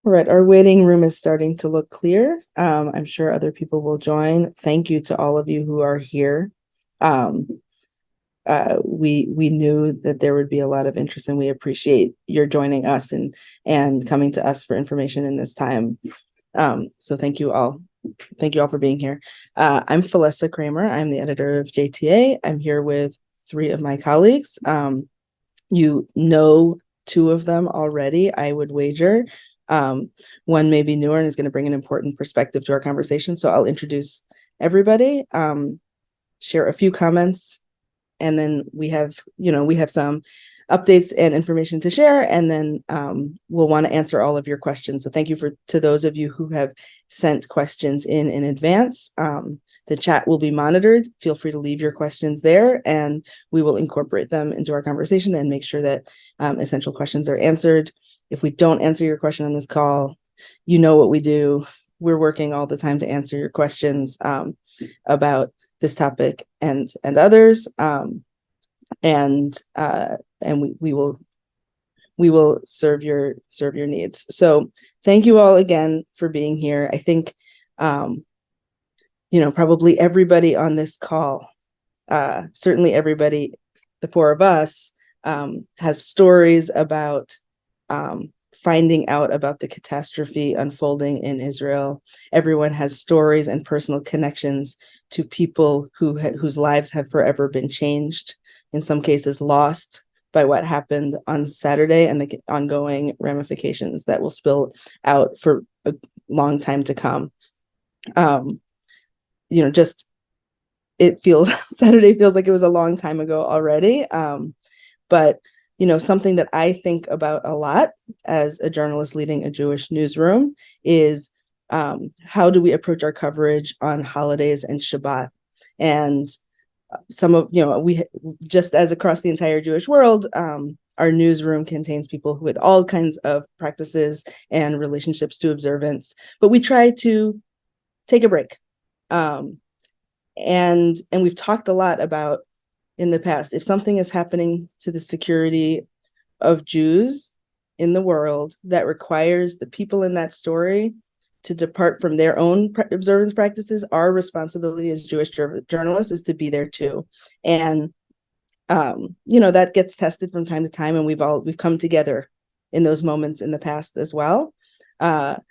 All right, our waiting room is starting to look clear. I'm sure other people will join. Thank you to all of you who are here. Um, we knew that there would be a lot of interest, and we appreciate your joining us and coming to us for information in this time. So thank you all. Thank you all for being here. I'm Felissa Kramer. I'm the editor of JTA. I'm here with three of my colleagues. You know two of them already, I would wager. One may be newer and is going to bring an important perspective to our conversation. So I'll introduce everybody, share a few comments, and then we have some updates and information to share, and then we'll want to answer all of your questions. So thank you to those of you who have sent questions in advance. The chat will be monitored. Feel free to leave your questions there, and we will incorporate them into our conversation and make sure that essential questions are answered. If we don't answer your question on this call, you know what we do. We're working all the time to answer your questions about this topic and others, and we will serve your needs. So thank you all again for being here. I think probably everybody on this call, certainly everybody, the four of us, has stories about finding out about the catastrophe unfolding in Israel. Everyone has stories and personal connections to people whose lives have forever been changed, in some cases lost, by what happened on Saturday and the ongoing ramifications that will spill out for a long time to come. Saturday feels like it was a long time ago already. But something that I think about a lot as a journalist leading a Jewish newsroom is how do we approach our coverage on holidays and Shabbat? And we just as across the entire Jewish world, our newsroom contains people with all kinds of practices and relationships to observance, but we try to take a break. And we've talked a lot about in the past, if something is happening to the security of Jews in the world that requires the people in that story to depart from their own observance practices, our responsibility as Jewish journalists is to be there too. And that gets tested from time to time, and we've come together in those moments in the past as well. But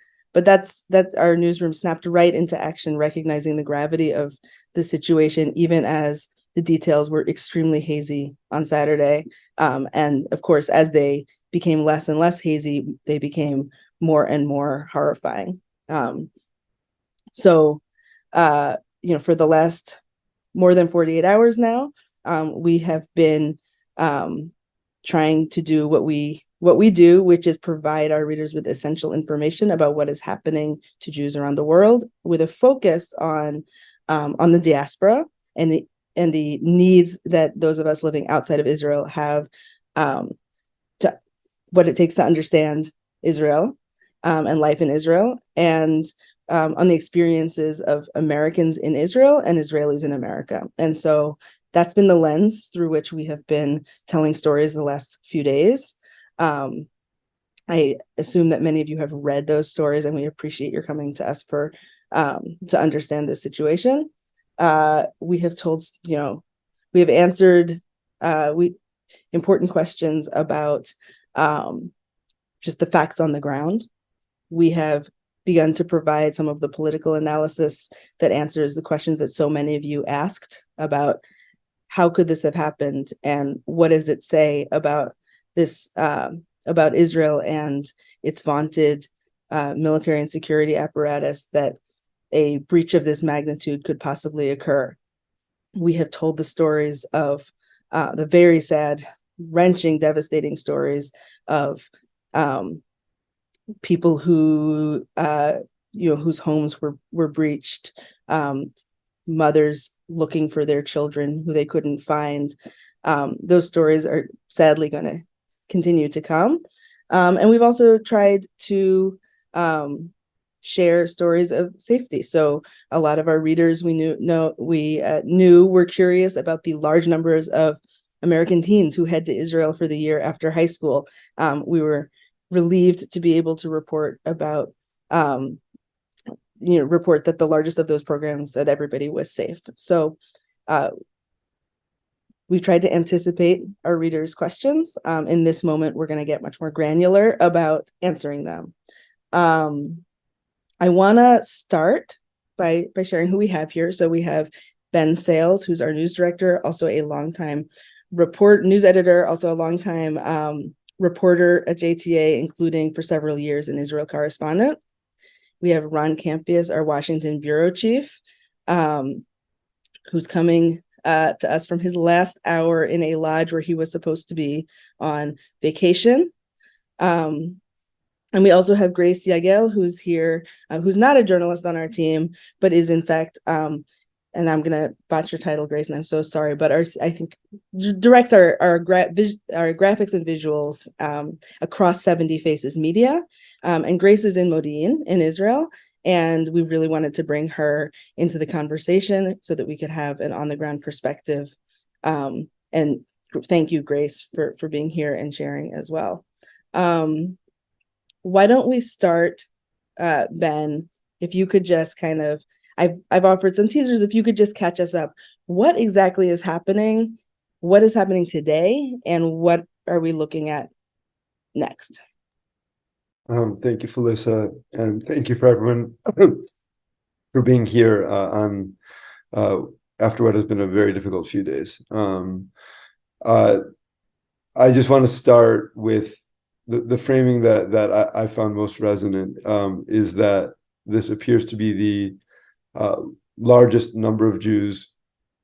that's our newsroom snapped right into action, recognizing the gravity of the situation, even as the details were extremely hazy on Saturday. And of course, as they became less and less hazy, they became more and more horrifying. So for the last more than 48 hours now, we have been trying to do what we do, which is provide our readers with essential information about what is happening to Jews around the world, with a focus on the diaspora and the needs that those of us living outside of Israel have, to what it takes to understand Israel and life in Israel, and on the experiences of Americans in Israel and Israelis in America. And so that's been the lens through which we have been telling stories the last few days. I assume that many of you have read those stories, and we appreciate your coming to us to understand this situation. We have we have answered important questions about just the facts on the ground. We have begun to provide some of the political analysis that answers the questions that so many of you asked about how could this have happened, and what does it say about this, about Israel and its vaunted military and security apparatus, that a breach of this magnitude could possibly occur. We have told the stories of the very sad, wrenching, devastating stories of people who whose homes were breached, mothers looking for their children who they couldn't find. Those stories are sadly going to continue to come, and we've also tried to share stories of safety. So a lot of our readers we knew were curious about the large numbers of American teens who head to Israel for the year after high school. We were relieved to be able to report about, report that the largest of those programs, that everybody was safe. So we've tried to anticipate our readers' questions. In this moment, we're going to get much more granular about answering them. I want to start by sharing who we have here. So we have Ben Sales, who's our news director, also a longtime news editor, also a longtime reporter at JTA, including for several years an Israel correspondent. We have Ron Campius, our Washington bureau chief, who's coming to us from his last hour in a lodge where he was supposed to be on vacation. And we also have Grace Yagel, who's here, who's not a journalist on our team, but is in fact, and I'm going to botch your title, Grace, and I'm so sorry, but I think directs our graphics and visuals across 70 Faces Media. And Grace is in Modi'in in Israel. And we really wanted to bring her into the conversation so that we could have an on-the-ground perspective. And thank you, Grace, for being here and sharing as well. Why don't we start, Ben, if you could just kind of, I've offered some teasers, if you could just catch us up. What exactly is happening? What is happening today? And what are we looking at next? Thank you, Felissa, and thank you for everyone for being here after what has been a very difficult few days. I just want to start with the framing that I found most resonant, is that this appears to be the largest number of Jews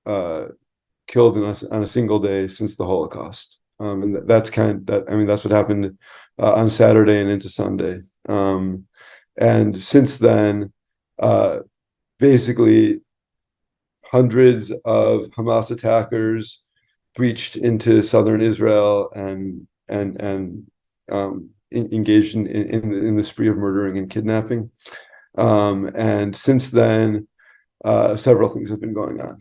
killed on a single day since the Holocaust. And that's what happened on Saturday and into Sunday. And since then, basically, hundreds of Hamas attackers breached into southern Israel and engaged in the spree of murdering and kidnapping. And since then, several things have been going on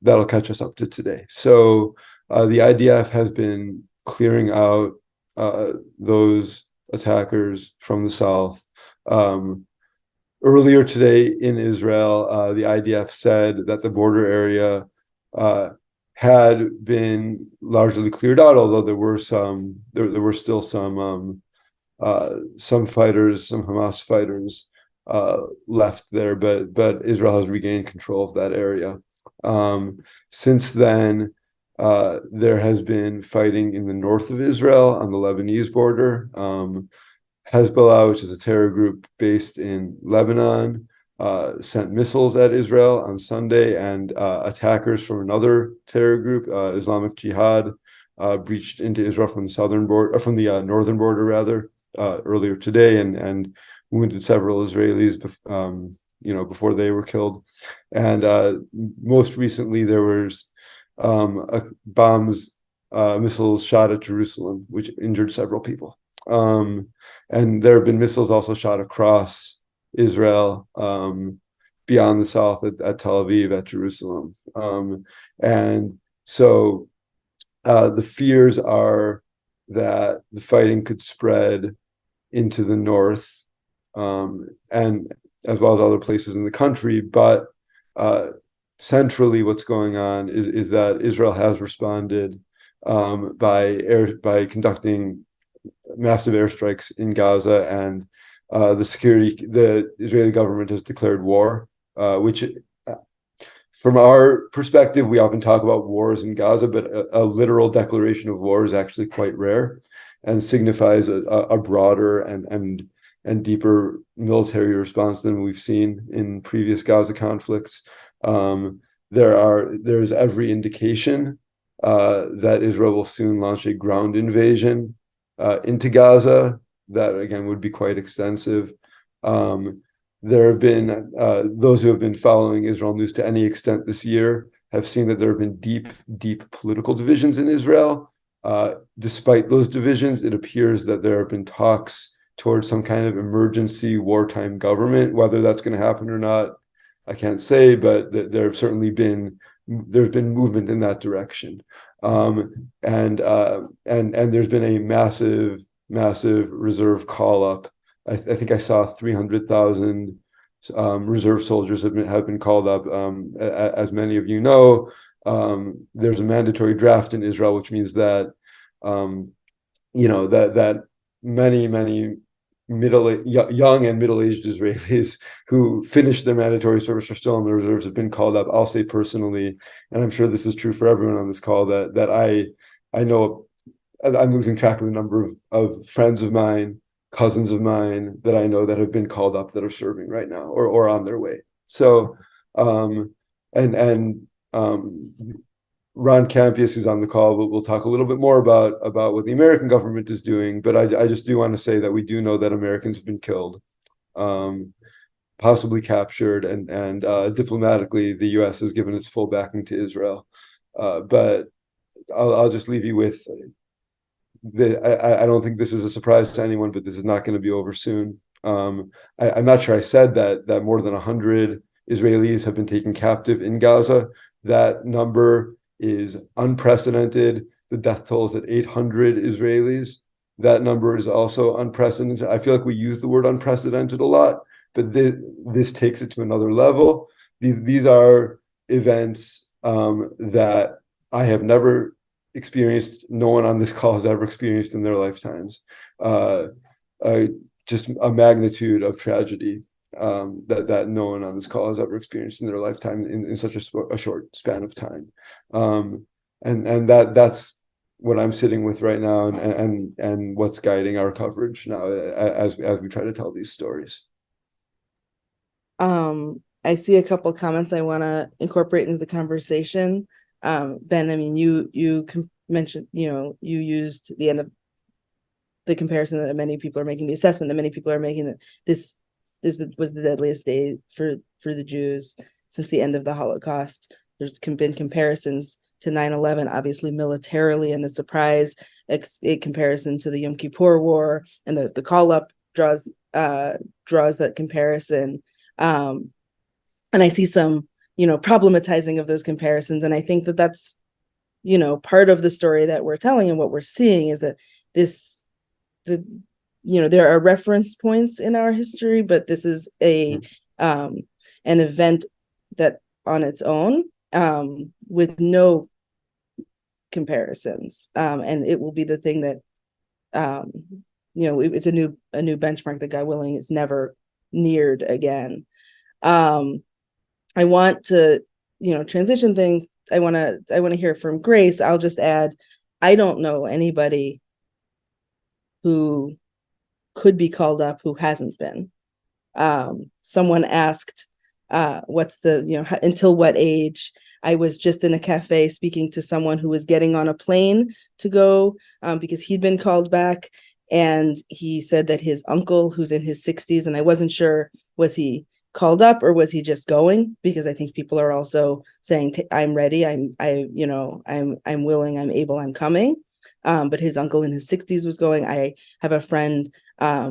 that'll catch us up to today. So the IDF has been clearing out those attackers from the south. Earlier today in Israel, the IDF said that the border area had been largely cleared out, although there were still some fighters, some Hamas fighters left there, but Israel has regained control of that area. Since then, there has been fighting in the north of Israel on the Lebanese border. Hezbollah, which is a terror group based in Lebanon, sent missiles at Israel on Sunday, and attackers from another terror group, Islamic Jihad, breached into Israel from the southern border, from the northern border rather, earlier today, and wounded several Israelis, before they were killed. And most recently, there was missiles shot at Jerusalem, which injured several people. And there have been missiles also shot across Israel, beyond the south at Tel Aviv, at Jerusalem. And so the fears are that the fighting could spread into the north, and as well as other places in the country. But centrally, what's going on is that Israel has responded by conducting massive airstrikes in Gaza, and the Israeli government has declared war, which, from our perspective, we often talk about wars in Gaza, but a literal declaration of war is actually quite rare and signifies a broader and deeper military response than we've seen in previous Gaza conflicts. There's every indication that Israel will soon launch a ground invasion into Gaza. That, again, would be quite extensive. There have been those who have been following Israel news to any extent this year have seen that there have been deep political divisions in Israel. Despite those divisions, it appears that there have been talks towards some kind of emergency wartime government. Whether that's going to happen or not, I can't say, but there's been movement in that direction. And there's been a massive massive reserve call up. I think I saw 300,000 reserve soldiers have been called up. As many of you know, there's a mandatory draft in Israel, which means that that many young and middle-aged Israelis who finished their mandatory service or still in the reserves have been called up. I'll say personally, and I'm sure this is true for everyone on this call, that I know I'm losing track of the number of friends of mine, cousins of mine that I know that have been called up that are serving right now or on their way. So and Ron Campius, who's on the call, we'll talk a little bit more about what the American government is doing. But I just do want to say that we do know that Americans have been killed, possibly captured, and diplomatically, the U.S. has given its full backing to Israel. But I'll just leave you with I don't think this is a surprise to anyone, but this is not going to be over soon. I'm not sure I said that more than 100 Israelis have been taken captive in Gaza. That number is unprecedented. The death toll is at 800 Israelis. That number is also unprecedented. I feel like we use the word unprecedented a lot, but this takes it to another level. These are events that I have never experienced, no one on this call has ever experienced in their lifetimes. Just a magnitude of tragedy that no one on this call has ever experienced in their lifetime in such a short span of time. And that's what I'm sitting with right now, and what's guiding our coverage now as we try to tell these stories. I see a couple comments I want to incorporate into the conversation. Ben, I mean, you mentioned, you used the end of the comparison that many people are making, the assessment that many people are making, that this was the deadliest day for the Jews since the end of the Holocaust. There's been comparisons to 9/11, obviously militarily, and the surprise a comparison to the Yom Kippur War, and the call up draws that comparison. And I see some problematizing of those comparisons, and I think that that's part of the story that we're telling, and what we're seeing is that there are reference points in our history, but this is an event that on its own, with no comparisons, and it will be the thing that it's a new benchmark that, God willing, is never neared again. I want to transition things. I want to hear from Grace. I'll just add, I don't know anybody who could be called up who hasn't been. Someone asked, what's until what age? I was just in a cafe speaking to someone who was getting on a plane to go, because he'd been called back, and he said that his uncle, who's in his 60s, and I wasn't sure, was he called up or was he just going? Because I think people are also saying, I'm ready, I'm willing, I'm able, I'm coming. But his uncle in his 60s was going. I have a friend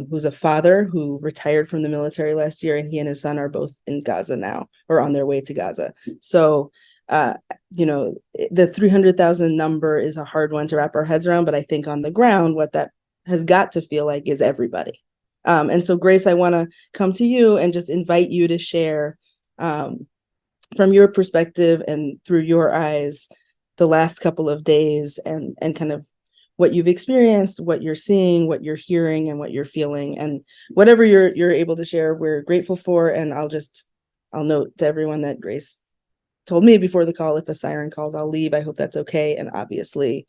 who's a father who retired from the military last year, and he and his son are both in Gaza now, or on their way to Gaza. So the 300,000 number is a hard one to wrap our heads around, but I think on the ground, what that has got to feel like is everybody. And so, Grace, I want to come to you and just invite you to share, from your perspective and through your eyes, the last couple of days, and kind of what you've experienced, what you're seeing, what you're hearing, and what you're feeling, and whatever you're able to share, we're grateful for. And I'll note to everyone that Grace told me before the call, if a siren calls, I'll leave. I hope that's okay. And obviously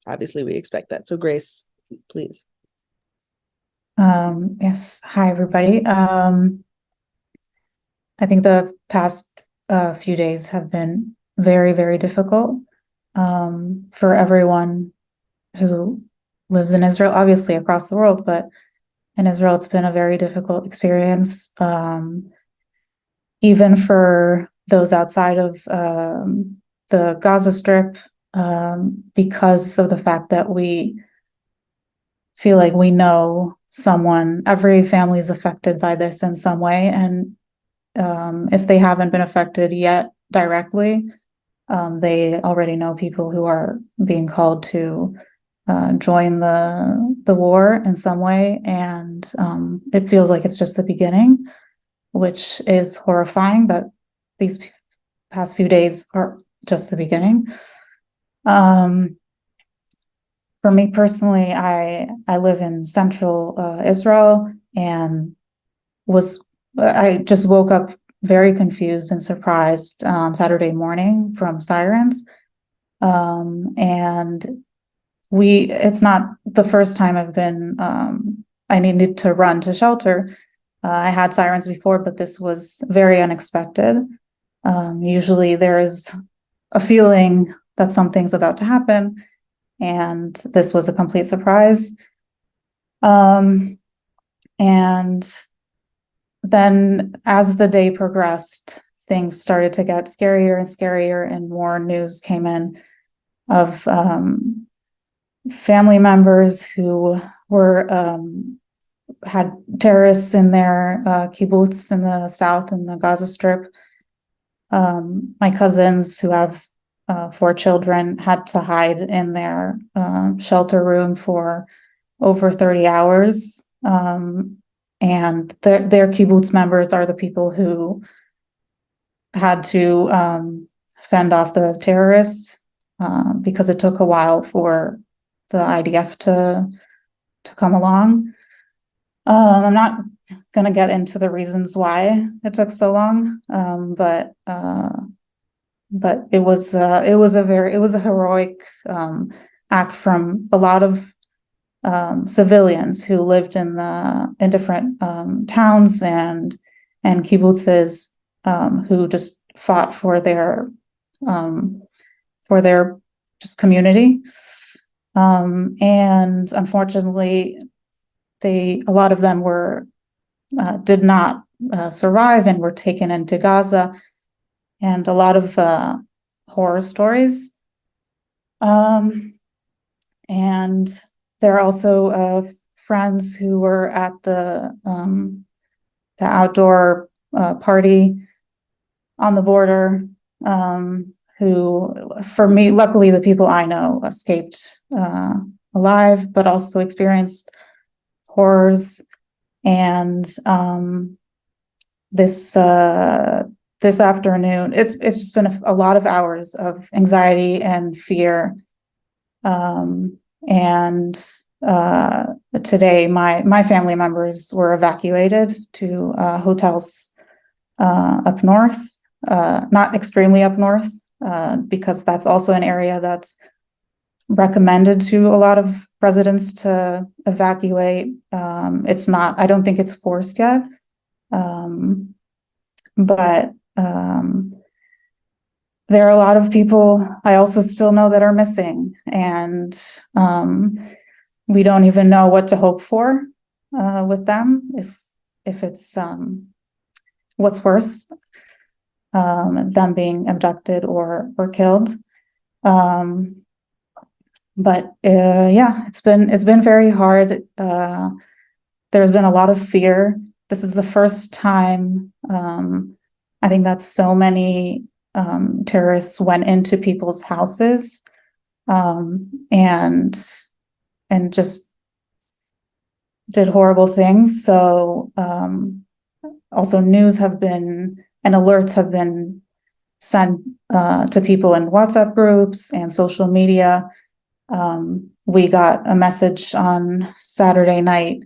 we expect that. So, Grace, please. Yes. Hi, everybody. I think the past few days have been very, very difficult for everyone who lives in Israel, obviously across the world, but in Israel, it's been a very difficult experience. Even for those outside of the Gaza Strip, because of the fact that we feel like we know every family is affected by this in some way. And if they haven't been affected yet directly, they already know people who are being called to join the war in some way, and it feels like it's just the beginning, which is horrifying. That these past few days are just the beginning. For me personally, I live in central Israel, and I just woke up very confused and surprised on Saturday morning from sirens. And it's not the first time I needed to run to shelter. I had sirens before, but this was very unexpected. Usually there is a feeling that something's about to happen, and this was a complete surprise. And then as the day progressed, things started to get scarier and scarier, and more news came in of family members who had terrorists in their kibbutz in the south, in the Gaza Strip. My cousins, who have 4 children, had to hide in their shelter room for over 30 hours. And their kibbutz members are the people who had to fend off the terrorists, because it took a while for the IDF to come along. I'm not going to get into the reasons why it took so long, but it was a heroic act from a lot of civilians who lived in different towns and kibbutzes, who just fought for their just community. And unfortunately, a lot of them did not survive and were taken into Gaza, and a lot of horror stories. And there are also friends who were at the outdoor party on the border, who, for me, luckily, the people I know escaped alive, but also experienced horrors. And this afternoon, it's just been a lot of hours of anxiety and fear. And today, my family members were evacuated to hotels up north, not extremely up north, because that's also an area that's recommended to a lot of residents to evacuate. It's not, I don't think it's forced yet. But there are a lot of people I also still know that are missing, and we don't even know what to hope for with them, if it's what's worse, them being abducted or killed. But yeah, it's been very hard. There's been a lot of fear. This is the first time I think that so many terrorists went into people's houses, and just did horrible things. So also news and alerts have been sent to people in WhatsApp groups and social media. We got a message on Saturday night.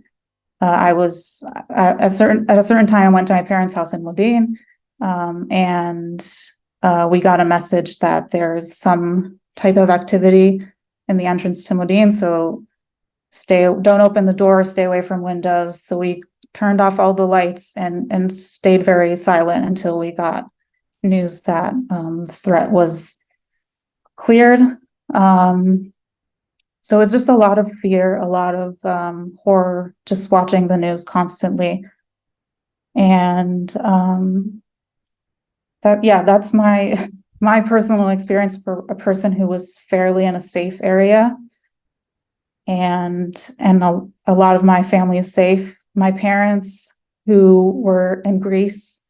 I was at a certain time, I went to my parents' house in Modin, and we got a message that there's some type of activity in the entrance to Modin. So don't open the door, stay away from windows. So we turned off all the lights and stayed very silent until we got news that the threat was cleared. So it's just a lot of fear, a lot of horror, just watching the news constantly. And that's my personal experience for a person who was fairly in a safe area. And a lot of my family is safe. My parents, who were in Greece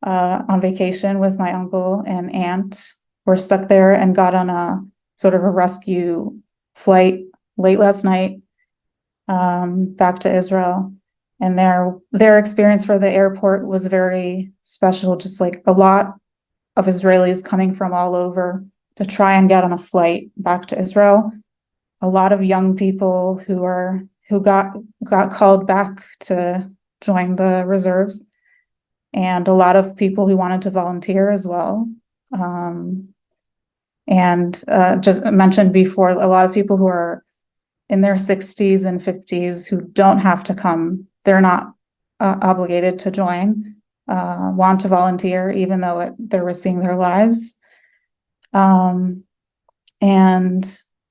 on vacation with my uncle and aunt, were stuck there and got on a sort of a rescue flight late last night, back to Israel. And their experience for the airport was very special, just like a lot of Israelis coming from all over to try and get on a flight back to Israel. A lot of young people who got called back to join the reserves, and a lot of people who wanted to volunteer as well. And just mentioned before, a lot of people who are in their 60s and 50s who don't have to come, they're not obligated to join, want to volunteer, even though they're risking their lives. And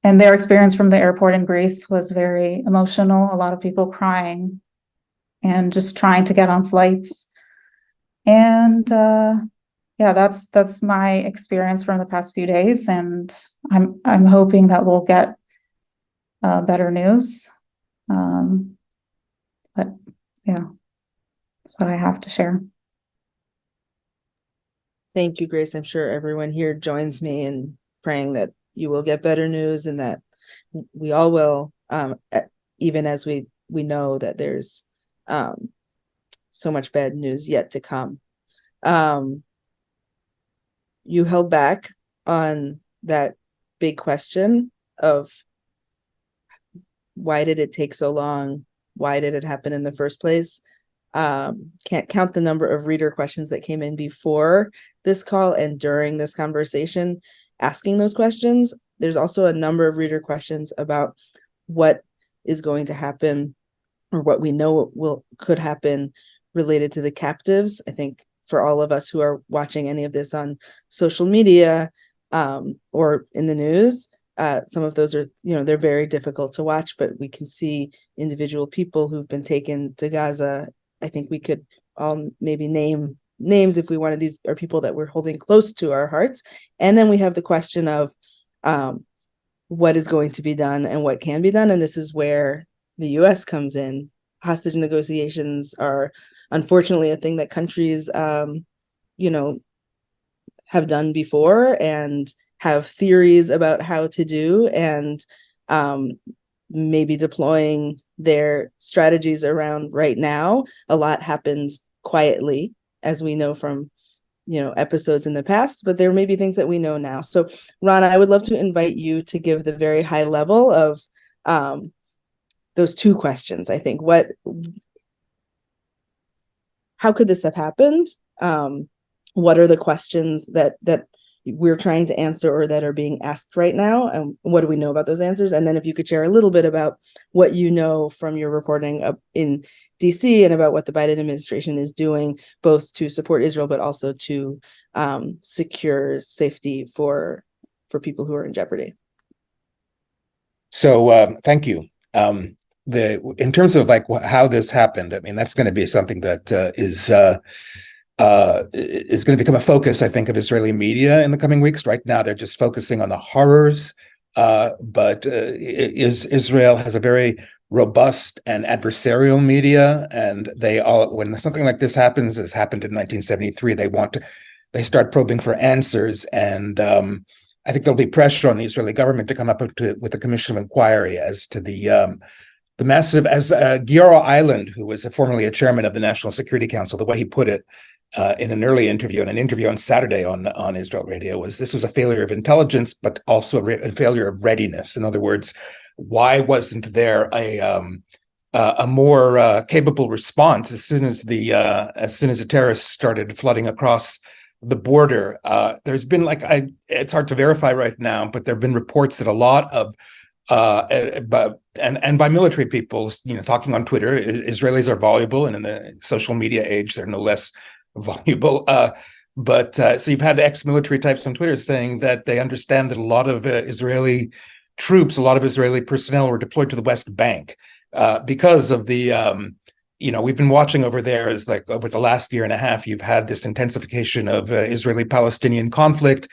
their experience from the airport in Greece was very emotional. A lot of people crying and just trying to get on flights. And yeah, that's my experience from the past few days, and I'm hoping that we'll get better news. But yeah, that's what I have to share. Thank you, Grace. I'm sure everyone here joins me in praying that you will get better news, and that we all will, even as we know that there's so much bad news yet to come. You held back on that big question of why did it take so long? Why did it happen in the first place? Can't count the number of reader questions that came in before this call and during this conversation asking those questions. There's also a number of reader questions about what is going to happen, or what we know could happen related to the captives. I think for all of us who are watching any of this on social media or in the news, some of those are, they're very difficult to watch, but we can see individual people who've been taken to Gaza. I think we could all maybe name names if we wanted. These are people that we're holding close to our hearts. And then we have the question of what is going to be done and what can be done. And this is where the US comes in. Hostage negotiations are unfortunately a thing that countries, have done before and have theories about how to do, and maybe deploying their strategies around right now. A lot happens quietly, as we know from episodes in the past, but there may be things that we know now. So Rana, I would love to invite you to give the very high level of those two questions. I think how could this have happened? What are the questions that we're trying to answer or that are being asked right now? And what do we know about those answers? And then if you could share a little bit about what you know from your reporting up in DC and about what the Biden administration is doing, both to support Israel, but also to secure safety for people who are in jeopardy. So thank you. In terms of like how this happened, I mean, that's going to be something that is going to become a focus, I think, of Israeli media in the coming weeks. Right now, they're just focusing on the horrors, but Israel has a very robust and adversarial media, and when something like this happens, as happened in 1973, they start probing for answers, and I think there'll be pressure on the Israeli government to come up with a commission of inquiry as to the massive, as Giora Island, who was formerly a chairman of the National Security Council, the way he put it in an early interview, in an interview on Saturday on Israel Radio, this was a failure of intelligence, but also a failure of readiness. In other words, why wasn't there a more capable response as soon as the terrorists started flooding across the border? There's been it's hard to verify right now, but there have been reports that a lot of and by military people, talking on Twitter, Israelis are voluble, and in the social media age, they're no less voluble. But so you've had ex-military types on Twitter saying that they understand that a lot of Israeli troops, a lot of Israeli personnel were deployed to the West Bank because of the, we've been watching over there as over the last year and a half, you've had this intensification of Israeli-Palestinian conflict.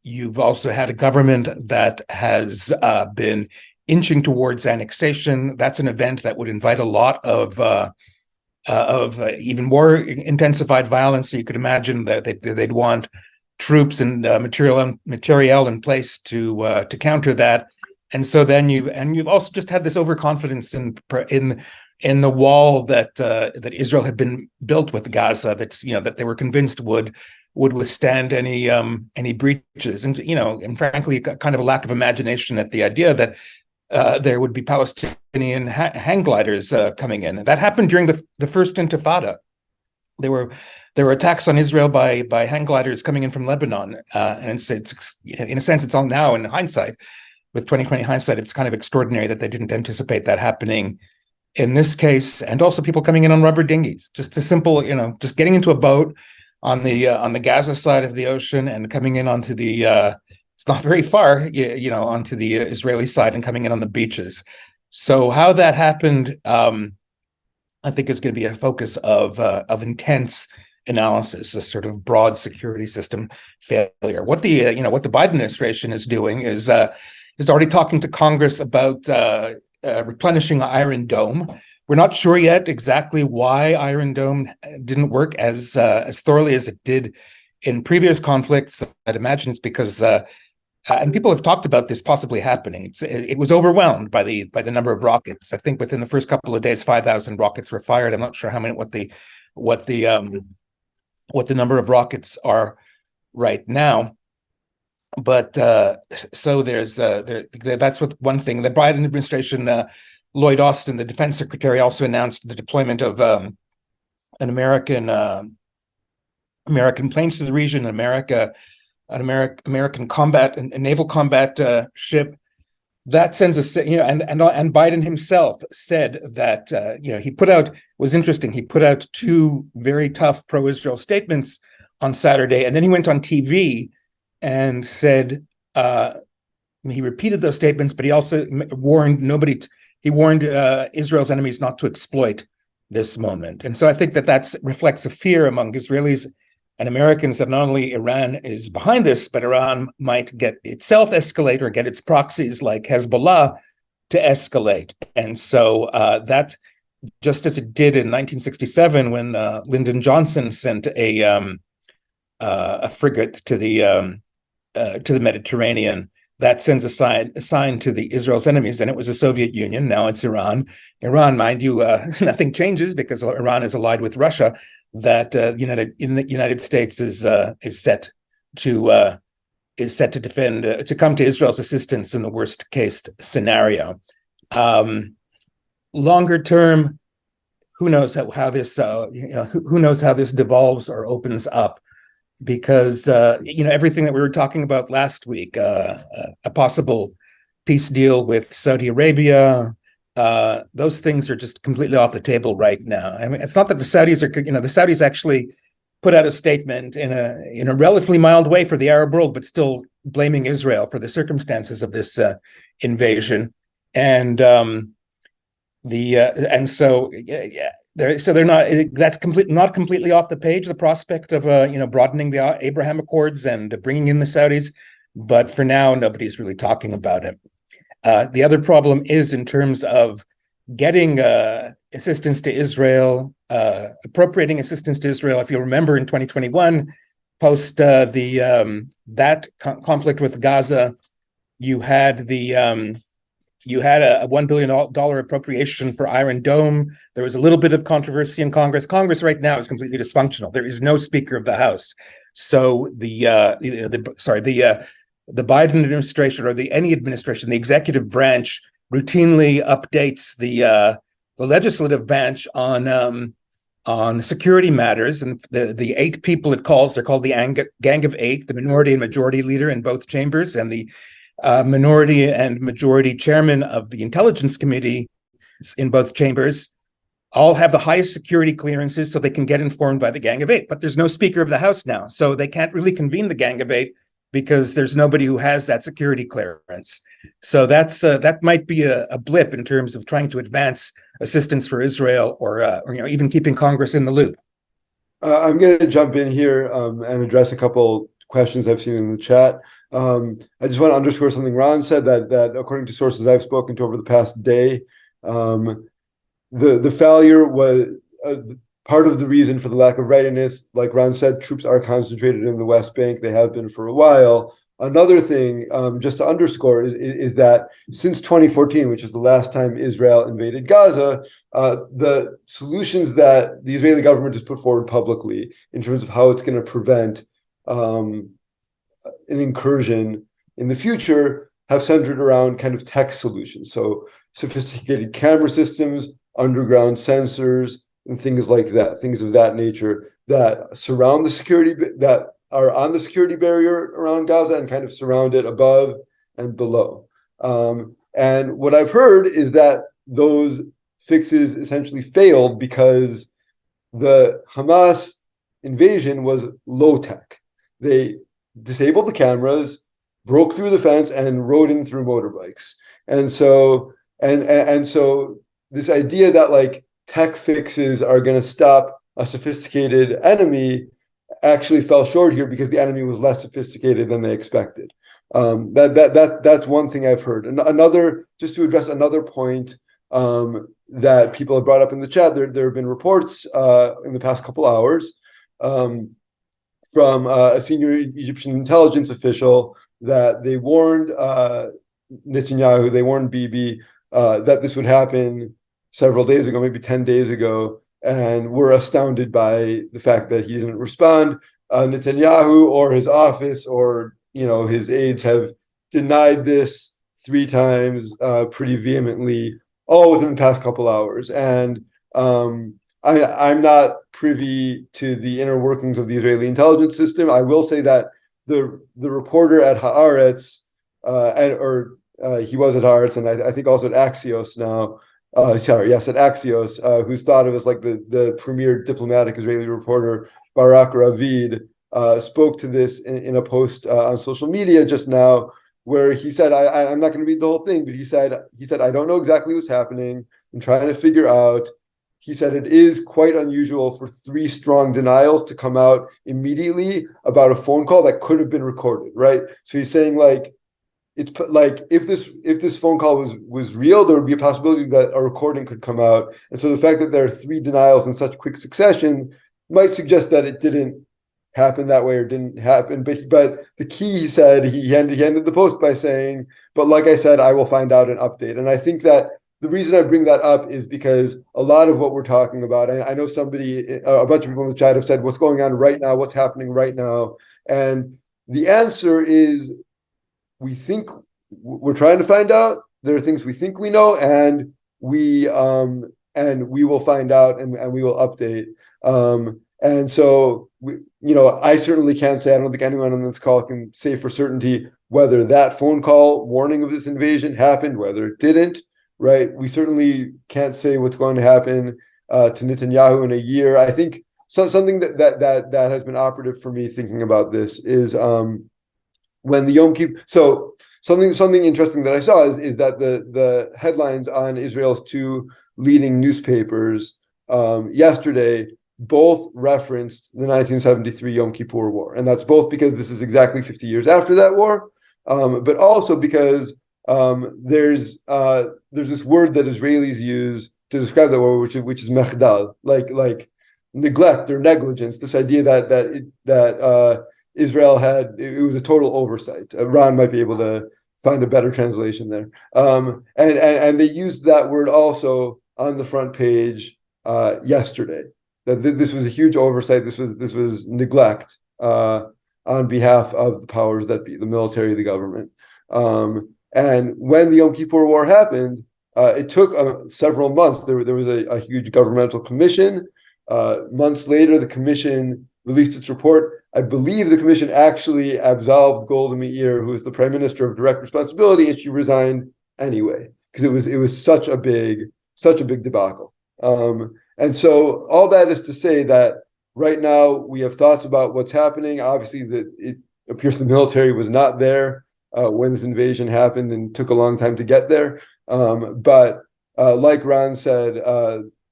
You've also had a government that has been inching towards annexation. That's an event that would invite a lot of even more intensified violence. So you could imagine that they'd want troops and material in place to counter that. And so then you've also just had this overconfidence in the wall that Israel had been built with Gaza, that they were convinced would withstand any breaches, and frankly, kind of a lack of imagination at the idea that there would be Palestinian hang gliders coming in. That happened during the first Intifada. There were attacks on Israel by hang gliders coming in from Lebanon, and it's in a sense, it's all now in hindsight. With 2020 hindsight, it's kind of extraordinary that they didn't anticipate that happening in this case, and also people coming in on rubber dinghies. Just a simple, just getting into a boat on the Gaza side of the ocean and coming in onto the it's not very far, onto the Israeli side and coming in on the beaches. So how that happened, I think, is going to be a focus of intense analysis, a sort of broad security system failure. What the Biden administration is doing is already talking to Congress about replenishing Iron Dome. We're not sure yet exactly why Iron Dome didn't work as thoroughly as it did in previous conflicts. I'd imagine it's because, and people have talked about this possibly happening. It was overwhelmed by the number of rockets. I think within the first couple of days, 5,000 rockets were fired. I'm not sure what the number of rockets are right now. But so that's one thing. The Biden administration, Lloyd Austin, the defense secretary, also announced the deployment of an American planes to the region, an American combat and naval combat ship. That sends and Biden himself said that he put out, was interesting. He put out two very tough pro-Israel statements on Saturday, and then he went on TV and said, he repeated those statements, but he also warned Israel's enemies not to exploit this moment. And so I think that reflects a fear among Israelis and Americans that not only Iran is behind this, but Iran might get itself escalate or get its proxies like Hezbollah to escalate. And so that, just as it did in 1967 when Lyndon Johnson sent a frigate to the Mediterranean, that sends a sign to the Israel's enemies. And it was the Soviet Union. Now it's Iran. Iran, mind you, nothing changes because Iran is allied with Russia. That the United States is set to defend, to come to Israel's assistance in the worst case scenario. Longer term, who knows how this devolves or opens up. Because everything that we were talking about last week, a possible peace deal with Saudi Arabia, those things are just completely off the table right now. I mean, it's not that the Saudis the Saudis actually put out a statement in a relatively mild way for the Arab world, but still blaming Israel for the circumstances of this invasion, and so they're not. That's not completely off the page. The prospect of broadening the Abraham Accords and bringing in the Saudis, but for now nobody's really talking about it. The other problem is in terms of getting assistance to Israel, appropriating assistance to Israel. If you remember, in 2021, post that conflict with Gaza, you had a $1 billion appropriation for Iron Dome. There was a little bit of controversy in Congress. Congress right now is completely dysfunctional. There is no Speaker of the House. So the Biden administration, or any administration, the executive branch, routinely updates the legislative branch on security matters. And the 8 people it calls, they're called the Gang of 8, the minority and majority leader in both chambers, and the minority and majority chairman of the Intelligence Committee in both chambers, all have the highest security clearances so they can get informed by the Gang of 8. But there's no Speaker of the House now, so they can't really convene the Gang of 8 because there's nobody who has that security clearance. So that might be a blip in terms of trying to advance assistance for Israel, or even keeping Congress in the loop. I'm going to jump in here and address a couple questions I've seen in the chat. I just want to underscore something Ron said, that according to sources I've spoken to over the past day, the failure was part of the reason for the lack of readiness. Like Ron said, troops are concentrated in the West Bank. They have been for a while. Another thing, just to underscore, is that since 2014, which is the last time Israel invaded Gaza, the solutions that the Israeli government has put forward publicly in terms of how it's going to prevent an incursion in the future have centered around kind of tech solutions. So sophisticated camera systems, underground sensors, and things like that, things of that nature that surround the security, that are on the security barrier around Gaza and kind of surround it above and below. And what I've heard is that those fixes essentially failed because the Hamas invasion was low tech. They disabled the cameras, broke through the fence, and rode in through motorbikes. And so this idea that like tech fixes are going to stop a sophisticated enemy actually fell short here because the enemy was less sophisticated than they expected. That's one thing I've heard. And another, just to address another point that people have brought up in the chat, there have been reports in the past couple hours from a senior Egyptian intelligence official that they warned Netanyahu, they warned Bibi that this would happen several days ago, maybe 10 days ago, and were astounded by the fact that he didn't respond. Netanyahu or his office or his aides have denied this 3 times pretty vehemently, all within the past couple hours. And I'm not privy to the inner workings of the Israeli intelligence system. I will say that the reporter at Haaretz, he was at Haaretz, and I think also at Axios now. At Axios, who's thought of as like the premier diplomatic Israeli reporter, Barak Ravid, spoke to this in a post on social media just now, where he said, I'm not going to read the whole thing, but he said, I don't know exactly what's happening. I'm trying to figure out. He said it is quite unusual for 3 strong denials to come out immediately about a phone call that could have been recorded, right? So he's saying like, it's like if this phone call was real, there would be a possibility that a recording could come out. And so the fact that there are 3 denials in such quick succession might suggest that it didn't happen that way or didn't happen. But the key, he said, he ended the post by saying, but like I said, I will find out an update. And I think that the reason I bring that up is because a lot of what we're talking about, I know a bunch of people in the chat have said, what's going on right now? What's happening right now? And the answer is, we think we're trying to find out. There are things we think we know, and we will find out, and we will update. And so I certainly can't say. I don't think anyone on this call can say for certainty whether that phone call warning of this invasion happened, whether it didn't. Right? We certainly can't say what's going to happen to Netanyahu in a year. I think something that has been operative for me thinking about this is when the Yom Kippur. So something interesting that I saw is that the headlines on Israel's 2 leading newspapers yesterday both referenced the 1973 Yom Kippur War, and that's both because this is exactly 50 years after that war, but also because there's this word that Israelis use to describe that war, which is mechdal, like neglect or negligence. This idea that Israel had, it was a total oversight. Ron might be able to find a better translation there. And they used that word also on the front page yesterday. That this was a huge oversight. This was neglect on behalf of the powers that be, the military, the government. And when the Yom Kippur War happened, it took several months. There was a huge governmental commission. Months later, the commission released its report. I believe the commission actually absolved Golda Meir, who was the prime minister of direct responsibility, and she resigned anyway because it was such a big debacle. And so all that is to say that right now we have thoughts about what's happening. Obviously, that it appears the military was not there when this invasion happened and took a long time to get there. But like Ron said,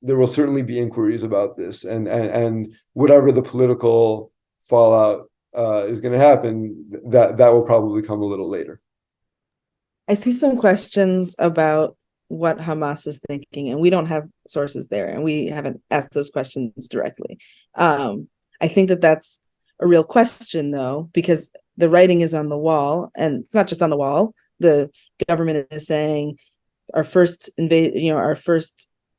there will certainly be inquiries about this, and whatever the political fallout is going to happen, that will probably come a little later. I see some questions about what Hamas is thinking, and we don't have sources there, and we haven't asked those questions directly. I think that that's a real question, though, because the writing is on the wall, and it's not just on the wall. The government is saying our first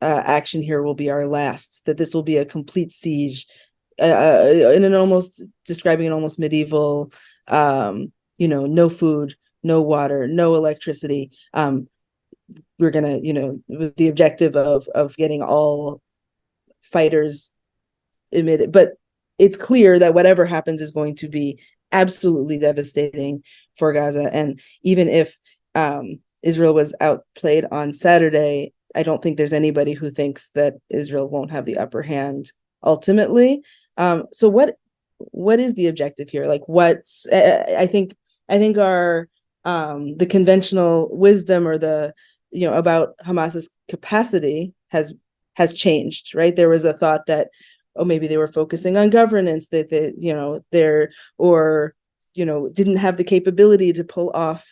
action here will be our last, that this will be a complete siege, in an almost describing an almost medieval, no food, no water, no electricity. We're gonna, with the objective of getting all fighters emitted. But it's clear that whatever happens is going to be absolutely devastating for Gaza. And even if Israel was outplayed on Saturday, I don't think there's anybody who thinks that Israel won't have the upper hand ultimately. So what is the objective here? Like, what's I think our the conventional wisdom, or the about Hamas's capacity has changed, right? There was a thought that, oh, maybe they were focusing on governance, that they're or didn't have the capability to pull off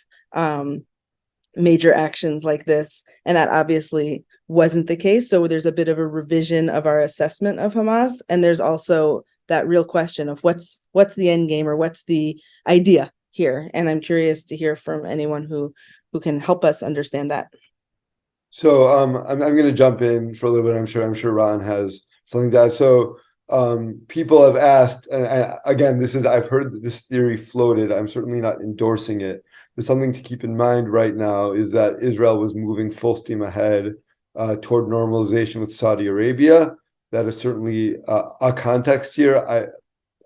major actions like this, and that obviously wasn't the case. So there's a bit of a revision of our assessment of Hamas, and there's also that real question of what's the end game, or what's the idea here. And I'm curious to hear from anyone who can help us understand that. So I'm going to jump in for a little bit. I'm sure Ron has something to add. So people have asked, and again, I've heard this theory floated. I'm certainly not endorsing it. But something to keep in mind right now is that Israel was moving full steam ahead toward normalization with Saudi Arabia. That is certainly a context here.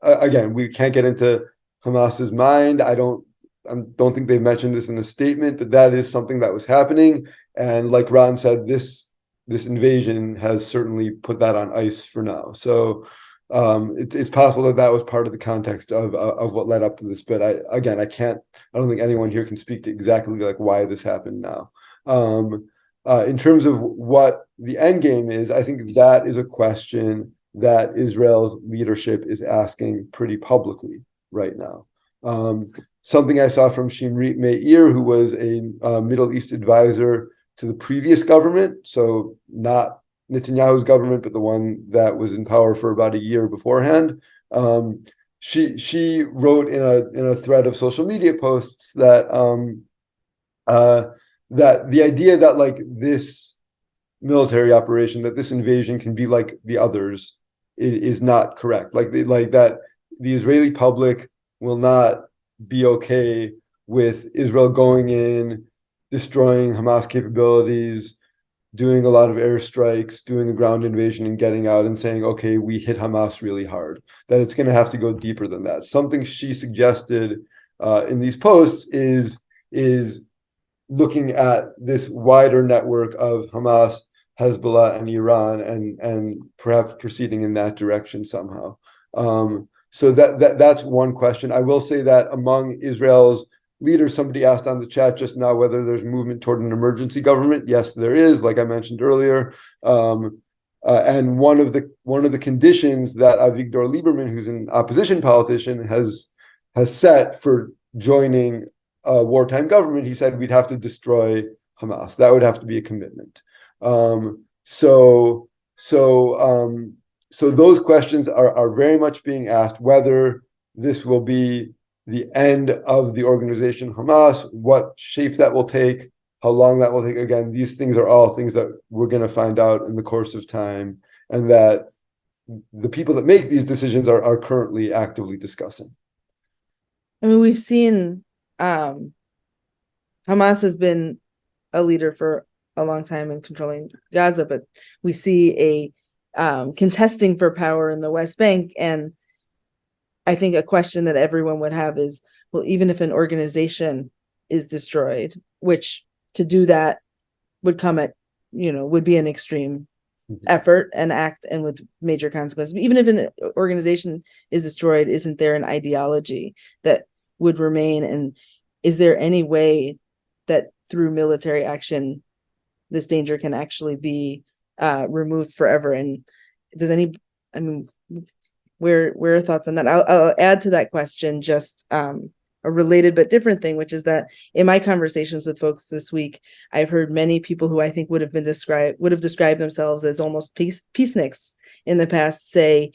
Again, we can't get into Hamas's mind. I don't think they've mentioned this in a statement, but that is something that was happening. And like Ron said, this invasion has certainly put that on ice for now. So it's possible that was part of the context of what led up to this. But I don't think anyone here can speak to exactly like why this happened now. In terms of what the end game is, I think that is a question that Israel's leadership is asking pretty publicly right now. Something I saw from Shimrit Meir, who was a Middle East advisor to the previous government, so not Netanyahu's government, but the one that was in power for about a year beforehand. She wrote in a thread of social media posts that that the idea that like this military operation, that this invasion can be like the others, is not correct. Like that the Israeli public will not be okay with Israel going in, destroying Hamas capabilities, doing a lot of airstrikes, doing a ground invasion, and getting out and saying, okay, we hit Hamas really hard. That it's going to have to go deeper than that. Something she suggested in these posts is looking at this wider network of Hamas, Hezbollah, and Iran, and perhaps proceeding in that direction somehow. So that's one question. I will say that among Israel's leaders, somebody asked on the chat just now whether there's movement toward an emergency government. Yes, there is, like I mentioned earlier. And one of the conditions that Avigdor Lieberman, who's an opposition politician, has set for joining a wartime government, he said we'd have to destroy Hamas. That would have to be a commitment. So those questions are very much being asked, whether this will be the end of the organization Hamas, what shape that will take, how long that will take. Again, these things are all things that we're going to find out in the course of time, and that the people that make these decisions are currently actively discussing. I mean, we've seen Hamas has been a leader for a long time in controlling Gaza, but we see a contesting for power in the West Bank. And I think a question that everyone would have is, well, even if an organization is destroyed, which to do that would come at, would be an extreme effort and act, and with major consequences. But even if an organization is destroyed, isn't there an ideology that would remain? And is there any way that through military action, this danger can actually be removed forever? And where are thoughts on that? I'll add to that question just a related but different thing, which is that in my conversations with folks this week, I've heard many people who I think would have described themselves as almost peaceniks in the past say,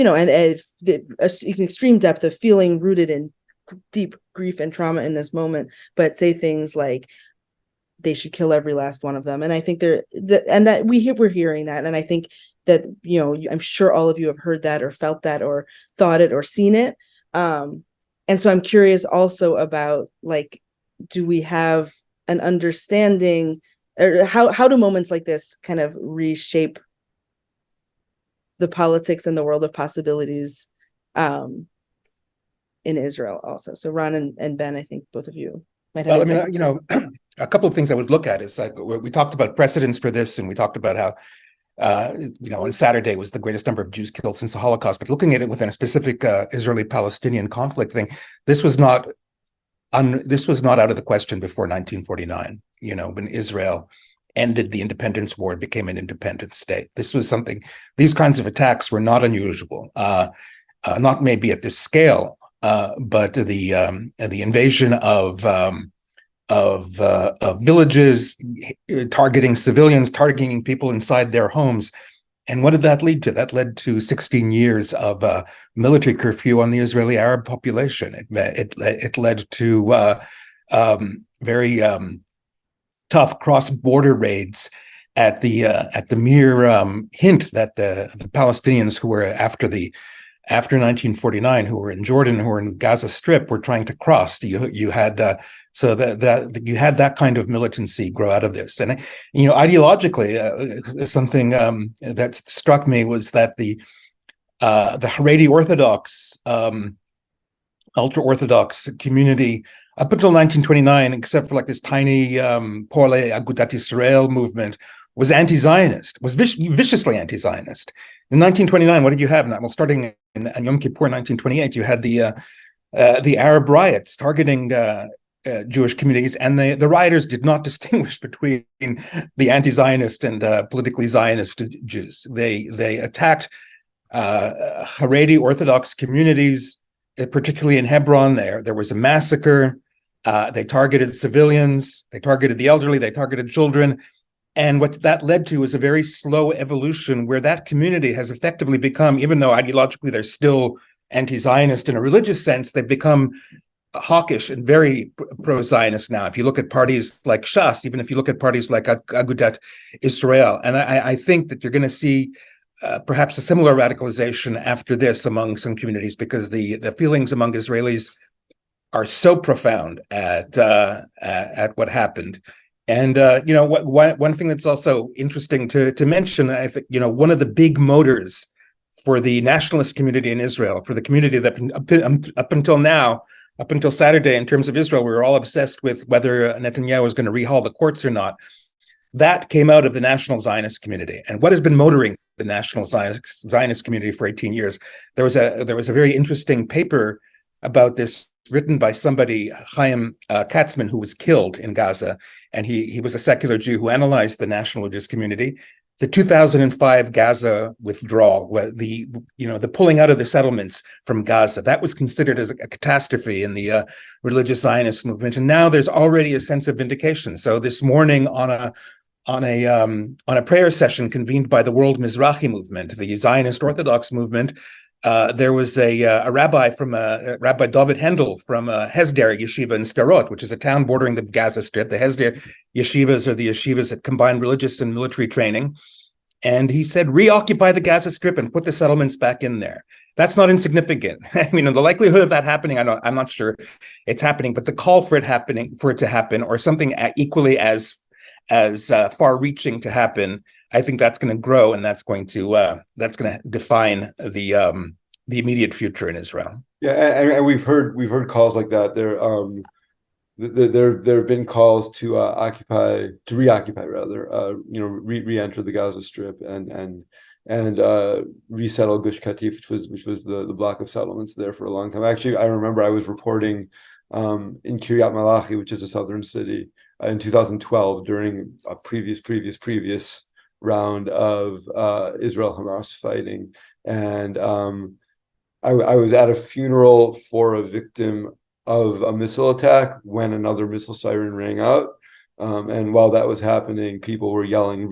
and an extreme depth of feeling rooted in deep grief and trauma in this moment, but say things like they should kill every last one of them. And I think we're hearing that. And I think that, I'm sure all of you have heard that or felt that or thought it or seen it. And so I'm curious also about, like, do we have an understanding, or how do moments like this kind of reshape the politics and the world of possibilities in Israel also? So Ron and Ben, I think both of you might have. Well, I mean, a couple of things I would look at is, like, we talked about precedents for this, and we talked about how, on Saturday was the greatest number of Jews killed since the Holocaust. But looking at it within a specific Israeli-Palestinian conflict thing, this was not out of the question before 1949. When Israel ended the independence war and became an independent state, this was something. These kinds of attacks were not unusual, not maybe at this scale, but the invasion of villages, targeting civilians, targeting people inside their homes. And what did that lead to? That led to 16 years of military curfew on the Israeli Arab population. It led to very tough cross-border raids at the mere hint that the Palestinians who were after 1949, who were in Jordan, who were in the Gaza Strip, were trying to cross. You had so that you had that kind of militancy grow out of this. And ideologically, something that struck me was that the Haredi Orthodox, ultra-Orthodox community up until 1929, except for like this tiny Porle Agudat Yisrael movement, was anti-Zionist, was viciously anti-Zionist. In 1929, what did you have? Well, starting in Yom Kippur 1928, you had the Arab riots targeting Jewish communities, and the rioters did not distinguish between the anti-Zionist and politically Zionist Jews. They attacked Haredi Orthodox communities, particularly in Hebron. There was a massacre. They targeted civilians. They targeted the elderly. They targeted children. And what that led to is a very slow evolution where that community has effectively become, even though ideologically they're still anti-Zionist in a religious sense, they've become hawkish and very pro-Zionist now. If you look at parties like Shas, even if you look at parties like Agudat Israel, and I think that you're going to see perhaps a similar radicalization after this among some communities, because the feelings among Israelis are so profound at what happened. And one thing that's also interesting to mention, I think, one of the big motors for the nationalist community in Israel, for the community that up until now, up until Saturday, in terms of Israel, we were all obsessed with whether Netanyahu was going to rehaul the courts or not. That came out of the national Zionist community. And what has been motoring the national Zionist community for 18 years? There was a very interesting paper about this written by somebody, Chaim Katzman, who was killed in Gaza, and he was a secular Jew who analyzed the national religious community. The 2005 Gaza withdrawal, the pulling out of the settlements from Gaza, that was considered as a catastrophe in the religious Zionist movement, and now there's already a sense of vindication. So this morning, on a prayer session convened by the World Mizrahi movement, the Zionist Orthodox movement, there was a rabbi from Rabbi David Hendel from Hesder Yeshiva in Sderot, which is a town bordering the Gaza Strip. The Hesder yeshivas are the yeshivas that combine religious and military training. And he said, reoccupy the Gaza Strip and put the settlements back in there. That's not insignificant. I mean, the likelihood of that happening, I'm not sure it's happening, but the call for it to happen, or something equally as far-reaching to happen, I think that's going to grow, and that's going to define the immediate future in Israel. Yeah, and we've heard calls like that. There have been calls to reoccupy rather, re-enter the Gaza Strip and resettle Gush Katif, which was the block of settlements there for a long time. Actually, I remember I was reporting in Kiryat Malachi, which is a southern city, in 2012 during a previous round of Israel-Hamas fighting, and I was at a funeral for a victim of a missile attack when another missile siren rang out, and while that was happening, people were yelling,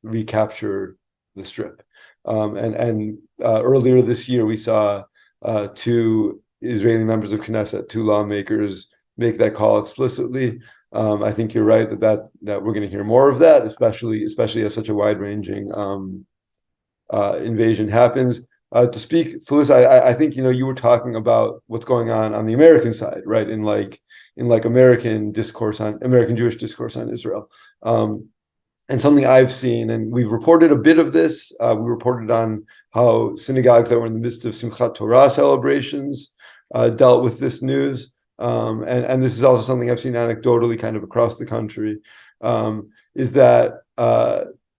recapture the Strip. And earlier this year, we saw two Israeli members of Knesset, two lawmakers, make that call explicitly. I think you're right that we're going to hear more of that, especially as such a wide-ranging invasion happens. To speak, Felissa, I think you were talking about what's going on the American side, right? In American Jewish discourse on Israel. And something I've seen, and we've reported a bit of this. We reported on how synagogues that were in the midst of Simchat Torah celebrations dealt with this news. And this is also something I've seen anecdotally kind of across the country, is that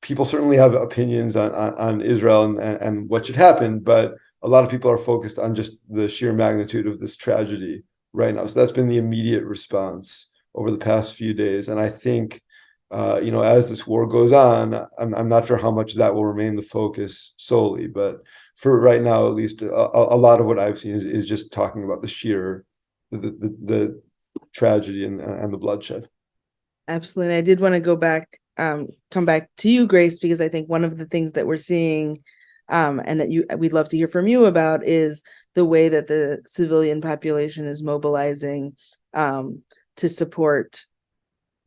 people certainly have opinions on Israel and what should happen, but a lot of people are focused on just the sheer magnitude of this tragedy right now. So that's been the immediate response over the past few days. And I think, as this war goes on, I'm not sure how much that will remain the focus solely, but for right now, at least, a lot of what I've seen is just talking about the sheer, the tragedy and the bloodshed. Absolutely. I did want to come back to you, Grace, because I think one of the things that we're seeing, and that we'd love to hear from you about, is the way that the civilian population is mobilizing to support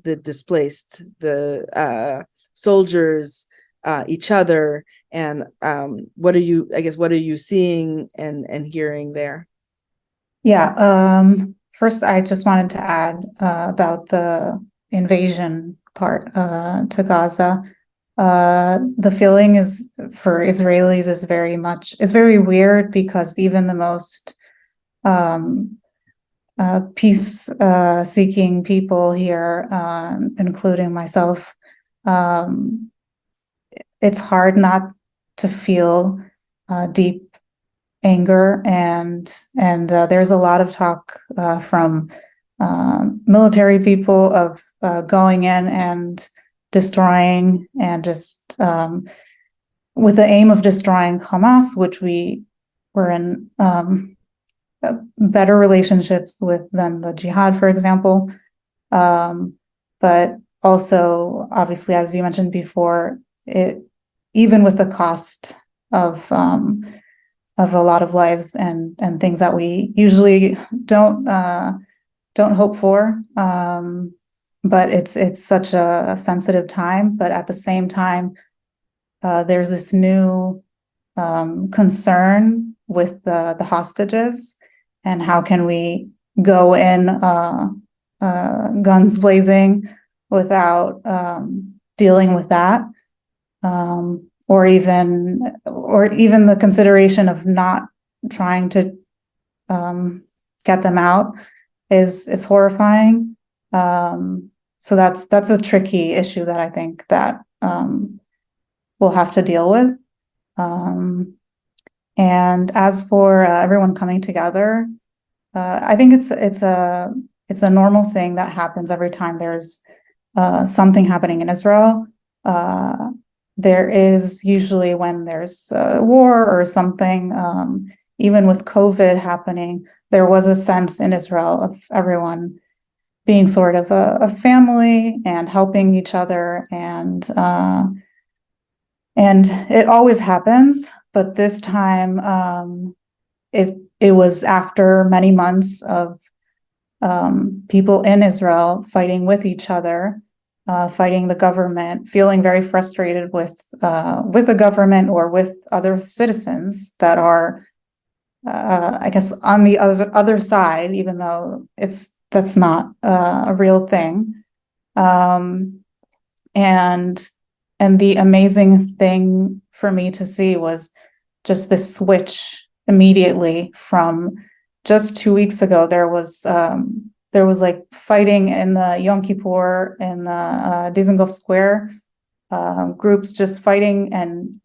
the displaced, the soldiers, each other, and what are you seeing and hearing there? Yeah. First, I just wanted to add about the invasion part to Gaza. The feeling is for Israelis is very weird, because even the most peace seeking people here, including myself, it's hard not to feel deep anger, and there's a lot of talk from military people of going in and destroying, and just with the aim of destroying Hamas, which we were in better relationships with than the jihad, for example. But also, obviously, as you mentioned before, even with the cost of a lot of lives and things that we usually don't hope for, but it's such a sensitive time. But at the same time, there's this new concern with the hostages, and how can we go in guns blazing without dealing with that, or even the consideration of not trying to get them out is horrifying. So that's a tricky issue that I think that we'll have to deal with. And as for everyone coming together, I think it's a normal thing that happens every time there's something happening in Israel. There is usually, when there's a war or something, even with COVID happening, there was a sense in Israel of everyone being sort of a family and helping each other, and it always happens. But this time, it was after many months of people in Israel fighting with each other, fighting the government, feeling very frustrated with the government or with other citizens that are, I guess, on the other side, even though that's not a real thing. And the amazing thing for me to see was just this switch immediately from just 2 weeks ago. There was like fighting in the Yom Kippur in the Dizengoff Square, groups just fighting and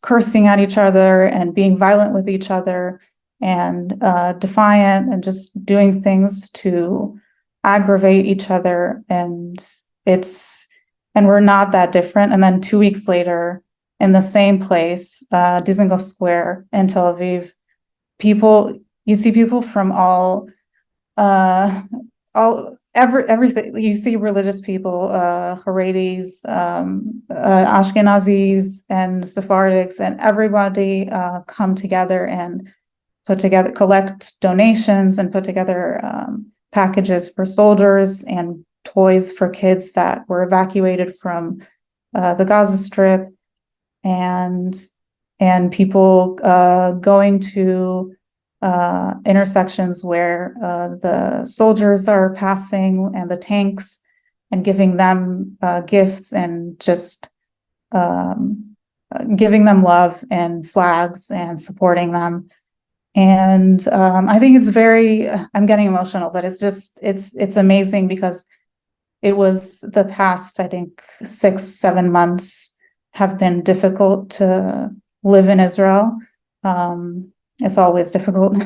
cursing at each other and being violent with each other and defiant and just doing things to aggravate each other. And we're not that different. And then 2 weeks later, in the same place, Dizengoff Square in Tel Aviv, you see people from all everything you see, religious people, Haredis, Ashkenazis and Sephardics, and everybody come together and collect donations and put together packages for soldiers and toys for kids that were evacuated from the Gaza Strip, and people going to intersections where the soldiers are passing and the tanks, and giving them gifts and just giving them love and flags and supporting them. And I think it's very, I'm getting emotional, but it's amazing, because it was the past, I think, 6-7 months have been difficult to live in Israel. It's always difficult,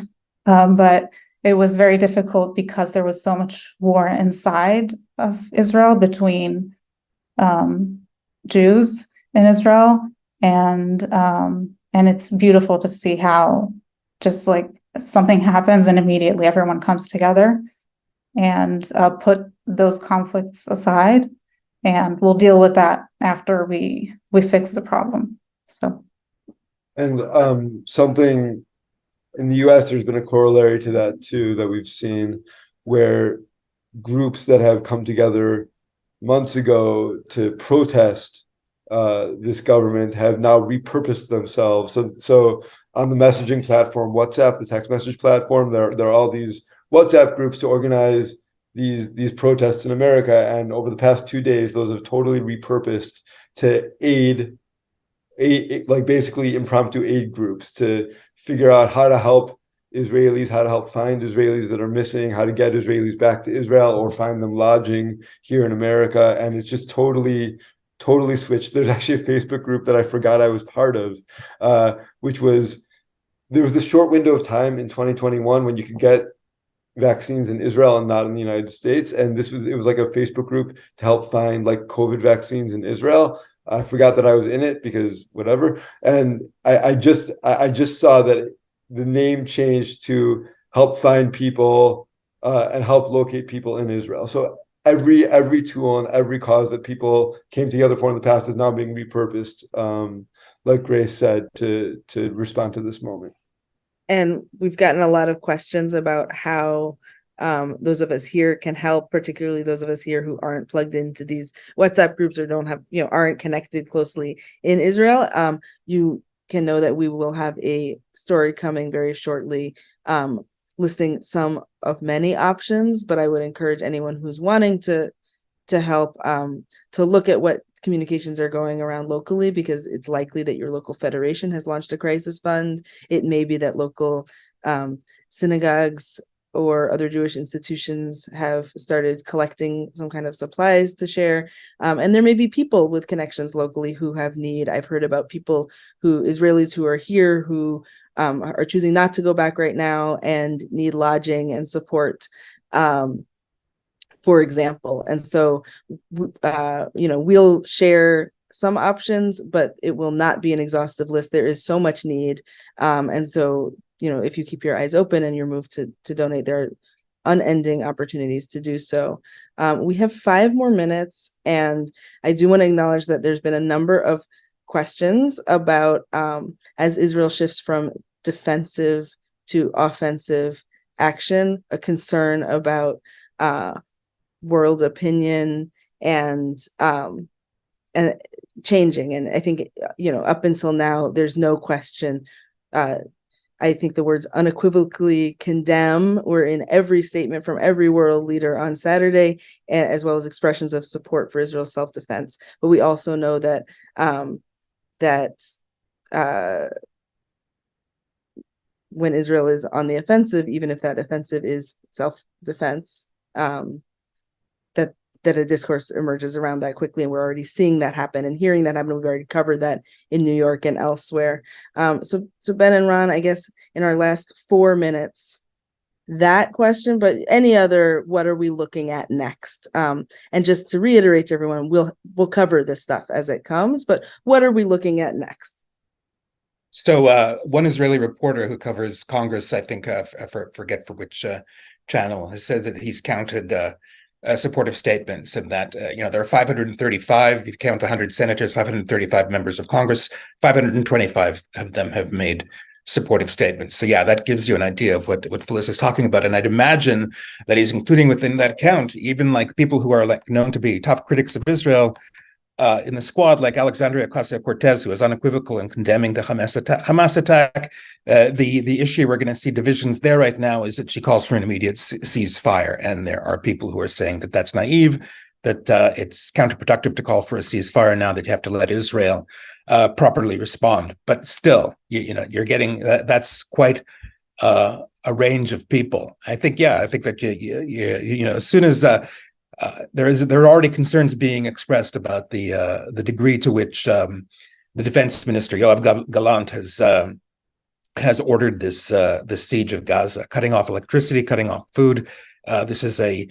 but it was very difficult because there was so much war inside of Israel between Jews in Israel, and it's beautiful to see how just like something happens and immediately everyone comes together and put those conflicts aside, and we'll deal with that after we fix the problem. So, And something in the US, there's been a corollary to that too, that we've seen, where groups that have come together months ago to protest this government have now repurposed themselves. So on the messaging platform, WhatsApp, the text message platform, there are all these WhatsApp groups to organize these protests in America. And over the past 2 days, those have totally repurposed to aid, like basically impromptu aid groups to figure out how to help Israelis, how to help find Israelis that are missing, how to get Israelis back to Israel or find them lodging here in America. And it's just totally switched. There's actually a Facebook group that I forgot I was part of, which was, there was this short window of time in 2021 when you could get vaccines in Israel and not in the United States. And it was like a Facebook group to help find like COVID vaccines in Israel. I forgot that I was in it because whatever. And I just saw that the name changed to help find people and help locate people in Israel. So every tool and every cause that people came together for in the past is now being repurposed, like Grace said, to respond to this moment. And we've gotten a lot of questions about how those of us here can help, particularly those of us here who aren't plugged into these WhatsApp groups or don't have, aren't connected closely in Israel. You can know that we will have a story coming very shortly, listing some of many options, but I would encourage anyone who's wanting to help to look at what communications are going around locally, because it's likely that your local federation has launched a crisis fund. It may be that local synagogues or other Jewish institutions have started collecting some kind of supplies to share. And there may be people with connections locally who have need. I've heard about Israelis who are here who are choosing not to go back right now and need lodging and support, for example. And so, we'll share some options, but it will not be an exhaustive list. There is so much need. And so, if you keep your eyes open and you're moved to donate, there are unending opportunities to do so. We have 5 more minutes, and I do want to acknowledge that there's been a number of questions about, as Israel shifts from defensive to offensive action, a concern about world opinion and changing. And I think, up until now, there's no question. I think the words unequivocally condemn were in every statement from every world leader on Saturday, as well as expressions of support for Israel's self-defense. But we also know that when Israel is on the offensive, even if that offensive is self-defense, that a discourse emerges around that quickly, and we're already seeing that happen and hearing that happen. We've already covered that in New York and elsewhere. So Ben and Ron, I guess in our last 4 minutes, that question, but any other, what are we looking at next? And just to reiterate to everyone, we'll cover this stuff as it comes, but what are we looking at next? So one Israeli reporter who covers Congress, I think, forget for which channel, has said that he's counted supportive statements, and that there are 535. If you count 100 senators, 535 members of Congress, 525 of them have made supportive statements. So yeah, that gives you an idea of what Phyllis is talking about. And I'd imagine that he's including within that count even like people who are like known to be tough critics of Israel in the squad, like Alexandria Ocasio-Cortez, who is unequivocal in condemning the Hamas attack. The issue we're going to see divisions there right now is that she calls for an immediate ceasefire, and there are people who are saying that that's naive, that it's counterproductive to call for a ceasefire now, that you have to let Israel properly respond. But still, you're getting that's quite a range of people. I think that as soon as there are already concerns being expressed about the degree to which the defense minister Yoav Gallant has ordered this siege of Gaza, cutting off electricity, cutting off food. This is a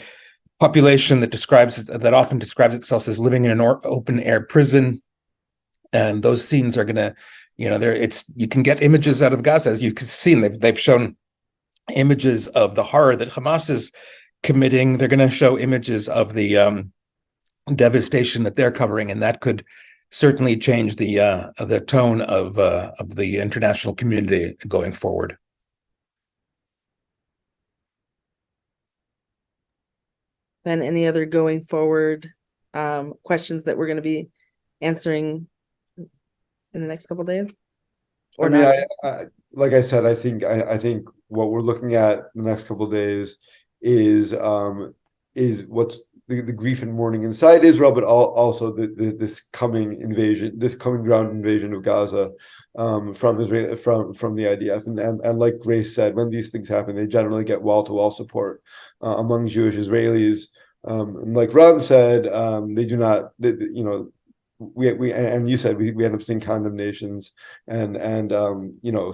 population that often describes itself as living in an open air prison, and those scenes are going to, you can get images out of Gaza, as you've seen. They've shown images of the horror that Hamas is committing. They're going to show images of the devastation that they're covering, and that could certainly change the tone of the international community going forward. Ben, any other going forward questions that we're going to be answering in the next couple of days? Or not? Like I said, I think what we're looking at the next couple of days is what's the grief and mourning inside Israel, but also this coming ground invasion of Gaza from Israel, from the IDF, and like Grace said, when these things happen, they generally get wall-to-wall support among Jewish Israelis. And like Ron said, they do not. We and you said we end up seeing condemnations and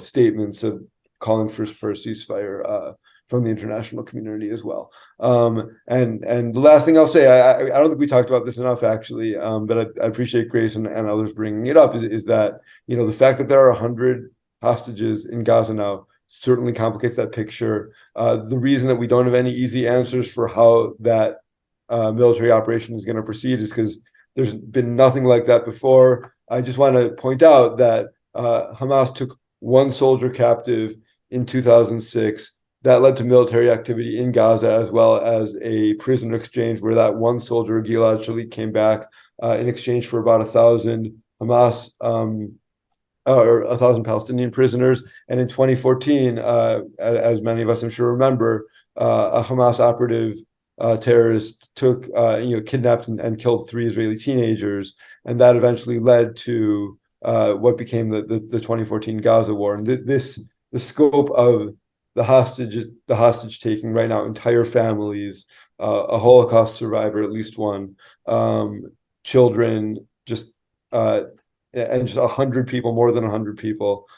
statements of calling for a ceasefire from the international community as well. And the last thing I'll say, I don't think we talked about this enough actually, but I appreciate Grace and others bringing it up, is that the fact that there are 100 hostages in Gaza now certainly complicates that picture. The reason that we don't have any easy answers for how that military operation is going to proceed is because there's been nothing like that before. I just want to point out that Hamas took one soldier captive in 2006. That led to military activity in Gaza, as well as a prisoner exchange where that one soldier, Gilad Shalit, came back in exchange for about 1,000 Hamas or 1,000 Palestinian prisoners. And in 2014, as many of us I'm sure remember, a Hamas operative terrorist kidnapped and killed 3 Israeli teenagers, and that eventually led to what became the 2014 Gaza war. And the scope of the hostage taking right now, entire families, a Holocaust survivor, at least one, children, and just 100 people, more than 100 people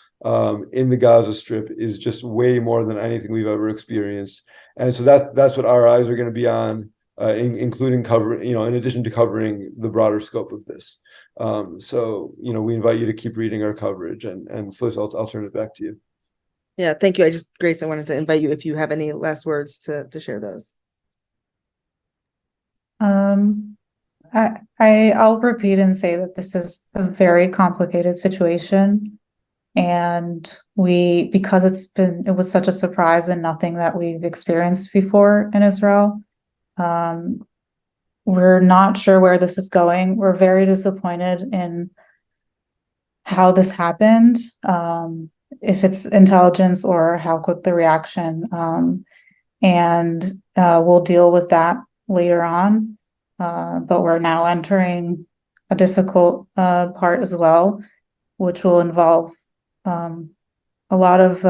in the Gaza Strip is just way more than anything we've ever experienced. And so that's what our eyes are going to be on, including covering, in addition to covering the broader scope of this. So we invite you to keep reading our coverage. And Fliss, I'll turn it back to you. Yeah, thank you. Grace, I wanted to invite you if you have any last words to share those. I'll repeat and say that this is a very complicated situation, and because it was such a surprise and nothing that we've experienced before in Israel. We're not sure where this is going. We're very disappointed in how this happened. If it's intelligence or how quick the reaction, and we'll deal with that later on. But we're now entering a difficult part as well, which will involve a lot of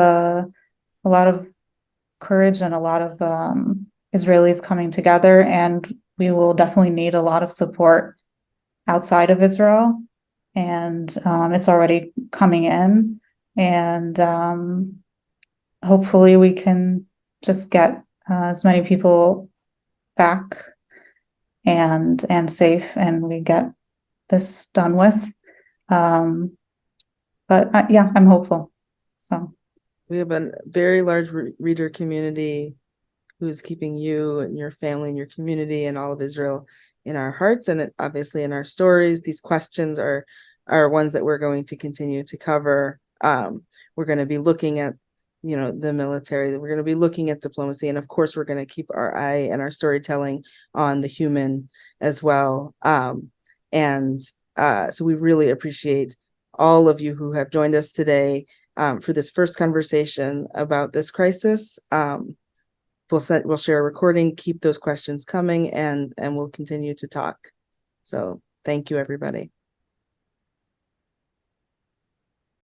courage and a lot of Israelis coming together, and we will definitely need a lot of support outside of Israel, and it's already coming in. And hopefully we can just get as many people back and safe, and we get this done with. But yeah, I'm hopeful. So we have a very large reader community who is keeping you and your family and your community and all of Israel in our hearts and obviously in our stories. These questions are ones that we're going to continue to cover. We're going to be looking at, the military, we're going to be looking at diplomacy, and of course we're going to keep our eye and our storytelling on the human as well. So we really appreciate all of you who have joined us today for this first conversation about this crisis. We'll share a recording, keep those questions coming, and we'll continue to talk. So thank you, everybody.